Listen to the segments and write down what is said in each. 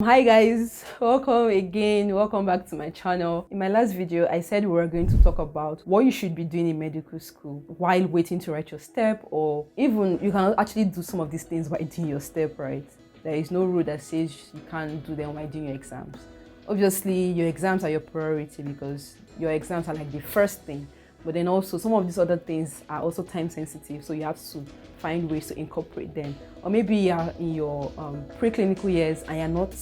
Hi guys, welcome again, welcome back to my channel. In my last video I said we were going to talk about what you should be doing in medical school while waiting to write your step, or even you can actually do some of these things while doing your step, right? There is no rule that says you can't do them while doing your exams. Obviously your exams are your priority because your exams are like the first thing, but then also some of these other things are also time sensitive, so you have to find ways to incorporate them. Or maybe you are in your preclinical years and you're not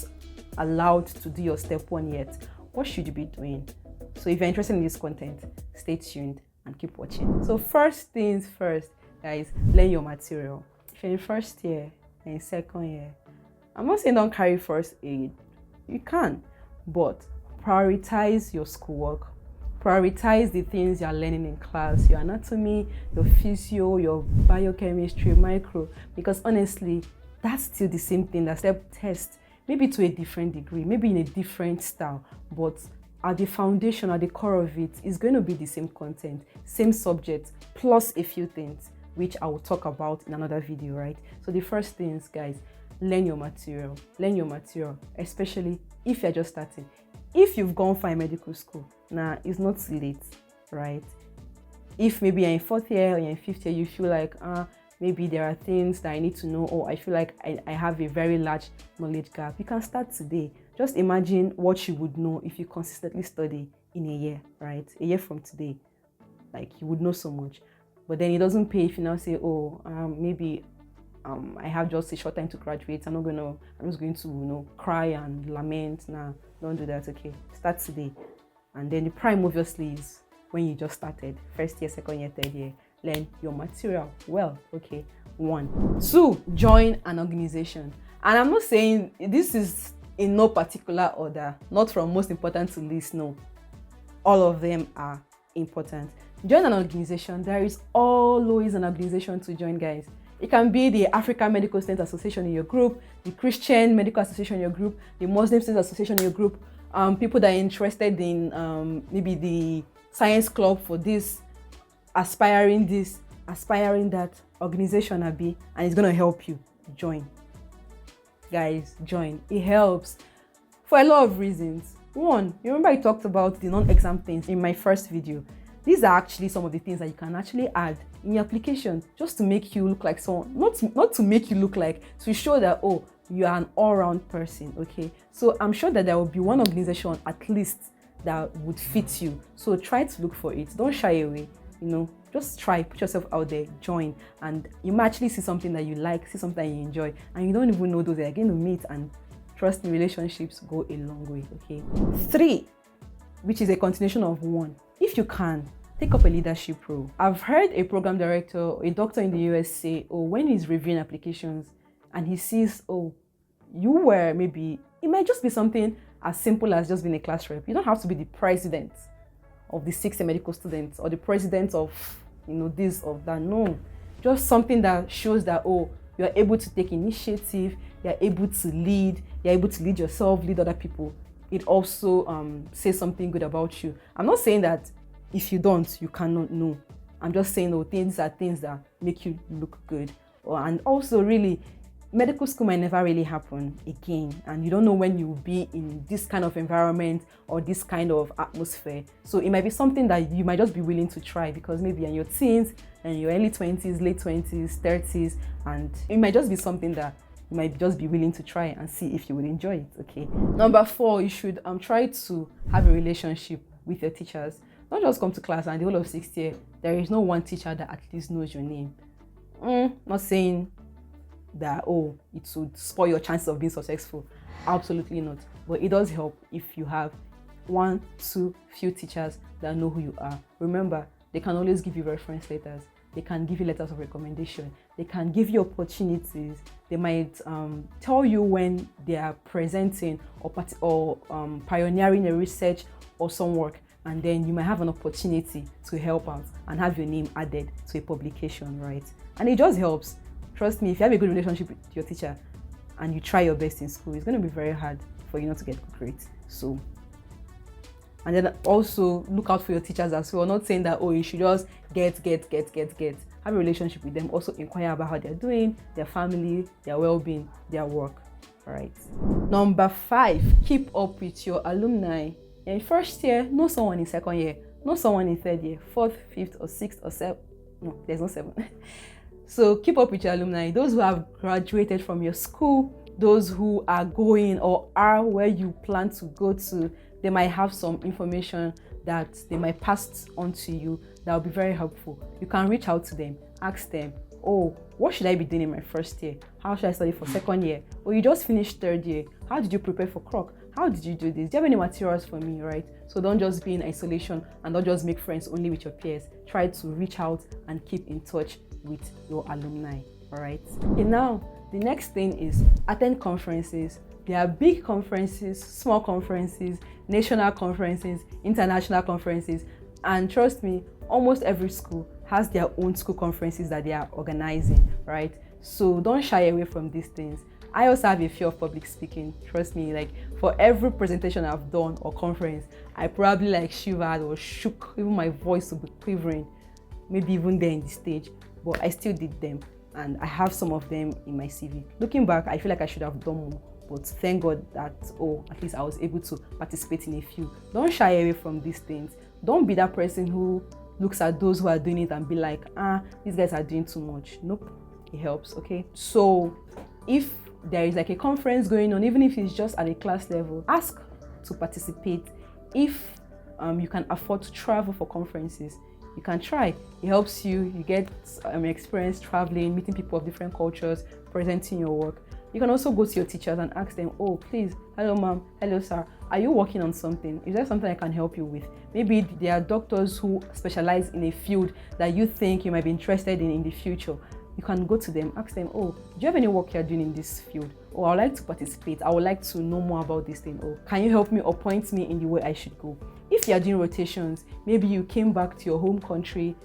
allowed to do your step 1 yet. What should you be doing? So if you're interested in this content, stay tuned and keep watching. So first things first, guys, learn your material. If you're in first year and in second year, I'm not saying don't carry first aid. You can, but prioritize your schoolwork. Prioritize the things you're learning in class, your anatomy, your physio, your biochemistry, micro, because honestly, that's still the same thing. That step test, maybe to a different degree, maybe in a different style, but at the foundation, at the core of it, is going to be the same content, same subject, plus a few things, which I will talk about in another video, right? So the first things, guys, learn your material. Learn your material, especially if you're just starting. If you've gone for a medical school, it's not too late, right? If maybe you're in fourth year or you're in fifth year, you feel like, maybe there are things that I need to know, or I feel like I have a very large knowledge gap, you can start today. Just imagine what you would know if you consistently study in a year, right? A year from today, like you would know so much. But then it doesn't pay if you now say, maybe I have just a short time to graduate. I'm just going to, cry and lament. Don't do that, okay? Start today. And then the prime obviously is when you just started, first year, second year, third year. Learn your material well, okay? 1. 2, join an organization. And I'm not saying this is in no particular order, not from most important to least, no. All of them are important. Join an organization. There is always an organization to join, guys. It can be the African Medical Students Association in your group, the Christian Medical Association in your group, the Muslim Students Association in your group, people that are interested in maybe the science club for this, aspiring that organization, and it's going to help you. Join. Guys, join. It helps for a lot of reasons. 1, you remember I talked about the non-exam things in my first video. These are actually some of the things that you can actually add in your application just to make you look like someone, not to make you look like, to show that, you are an all-round person, okay? So I'm sure that there will be one organization at least that would fit you. So try to look for it. Don't shy away, just try, put yourself out there, join, and you might actually see something that you like, see something you enjoy, and you don't even know those you're going to meet, and trust me, relationships go a long way, okay? 3, which is a continuation of 1. If you can, take up a leadership role. I've heard a program director, a doctor in the US say, when he's reviewing applications and he sees, it might just be something as simple as just being a class rep. You don't have to be the president of the 60 medical students or the president of, this or that. No, just something that shows that, you're able to take initiative, you're able to lead yourself, lead other people. It also says something good about you. I'm not saying that if you don't, you cannot know. I'm just saying things that make you look good. And also, really, medical school might never really happen again, and you don't know when you'll be in this kind of environment or this kind of atmosphere. So it might be something that you might just be willing to try, because maybe in your teens and your early 20s, late 20s, 30s, and it might just be something that you might just be willing to try and see if you would enjoy it, okay? Number 4, you should try to have a relationship with your teachers. Not just come to class and the whole of 6th year, there is no one teacher that at least knows your name. Not saying that, it would spoil your chances of being successful. Absolutely not. But it does help if you have 1, 2 few teachers that know who you are. Remember, they can always give you reference letters. They can give you letters of recommendation. They can give you opportunities. They might tell you when they are presenting or pioneering a research or some work, and then you might have an opportunity to help out and have your name added to a publication, right? And it just helps. Trust me, if you have a good relationship with your teacher and you try your best in school, it's going to be very hard for you not to get good grades. So, and then also look out for your teachers as well. Not saying that, you should just get. Have a relationship with them. Also inquire about how they're doing, their family, their well-being, their work. All right. Number 5, keep up with your alumni. In first year, know someone in second year, know someone in third year, fourth, fifth, or sixth, or seventh. No, there's no 7. So keep up with your alumni, those who have graduated from your school, those who are going or are where you plan to go to. They might have some information that they might pass on to you that will be very helpful. You can reach out to them, ask them, oh, what should I be doing in my first year? How should I study for second year? Or you just finished third year. How did you prepare for CROC? How did you do this? Do you have any materials for me, right? So don't just be in isolation and don't just make friends only with your peers. Try to reach out and keep in touch with your alumni, all right? Okay, now, the next thing is attend conferences. There are big conferences, small conferences, national conferences, international conferences, and trust me, almost every school has their own school conferences that they are organizing, right? So don't shy away from these things. I also have a fear of public speaking. Trust me, like for every presentation I've done or conference, I probably like shivered or shook. Even my voice would be quivering, maybe even there in the stage, but I still did them. And I have some of them in my CV. Looking back, I feel like I should have done more, but thank God that, at least I was able to participate in a few. Don't shy away from these things. Don't be that person who looks at those who are doing it and be like, these guys are doing too much. Nope, it helps, okay? So if there is like a conference going on, even if it's just at a class level, ask to participate. If you can afford to travel for conferences, you can try. It helps you. You get experience traveling, meeting people of different cultures, presenting your work. You can also go to your teachers and ask them, oh, please, hello, ma'am, hello, sir, are you working on something? Is there something I can help you with? Maybe there are doctors who specialize in a field that you think you might be interested in the future. You can go to them, ask them, oh, do you have any work you're doing in this field? Or I would like to participate. I would like to know more about this thing. Or can you help me or point me in the way I should go? If you're doing rotations, maybe you came back to your home country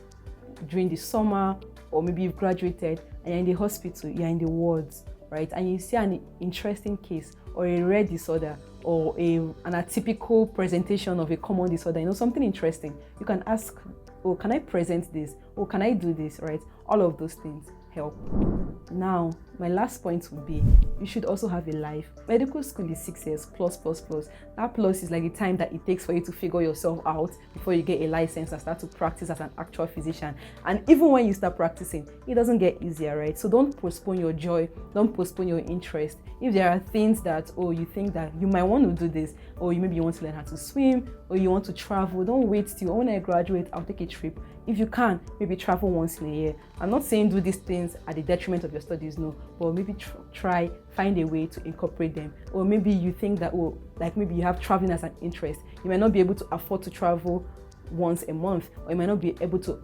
during the summer, or maybe you've graduated and you're in the hospital, you're in the wards, right? And you see an interesting case or a rare disorder or an atypical presentation of a common disorder, something interesting. You can ask, oh, can I present this? Oh, can I do this, right? All of those things help. Now, my last point would be, you should also have a life. Medical school is 6 years plus. That plus is like the time that it takes for you to figure yourself out before you get a license and start to practice as an actual physician. And even when you start practicing, it doesn't get easier, right? So don't postpone your joy, don't postpone your interest. If there are things that, you think that you might want to do this, or maybe you want to learn how to swim, or you want to travel, don't wait till when I graduate, I'll take a trip. If you can, maybe travel once in a year. I'm not saying do these things at the detriment of your studies, no, but maybe find a way to incorporate them. Or maybe you think that, maybe you have traveling as an interest. You might not be able to afford to travel once a month, or you might not be able to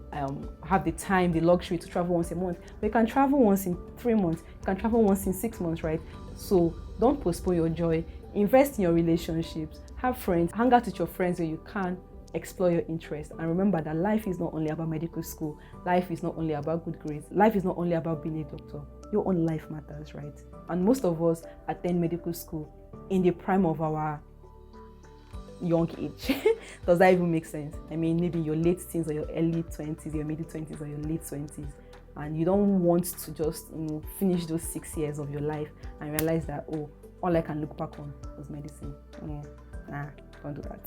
have the time, the luxury to travel once a month, but you can travel once in 3 months, you can travel once in 6 months, right? So don't postpone your joy. Invest in your relationships, have friends, hang out with your friends where you can, explore your interests, and remember that life is not only about medical school. Life is not only about good grades. Life is not only about being a doctor. Your own life matters, right? And most of us attend medical school in the prime of our young age. Does that even make sense? I mean, maybe your late teens or your early 20s, your middle 20s or your late 20s, and you don't want to just finish those 6 years of your life and realize that, all I can look back on was medicine. Don't do that.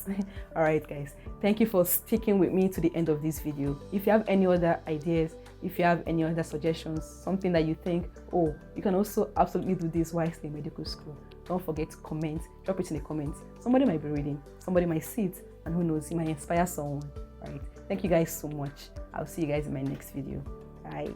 All right, guys, thank you for sticking with me to the end of this video. If you have any other ideas, if you have any other suggestions, something that you think, you can also absolutely do this while still in medical school, don't forget to comment. Drop it in the comments. Somebody might be reading, somebody might see it, and who knows, it might inspire someone. All right, thank you guys so much. I'll see you guys in my next video. Bye.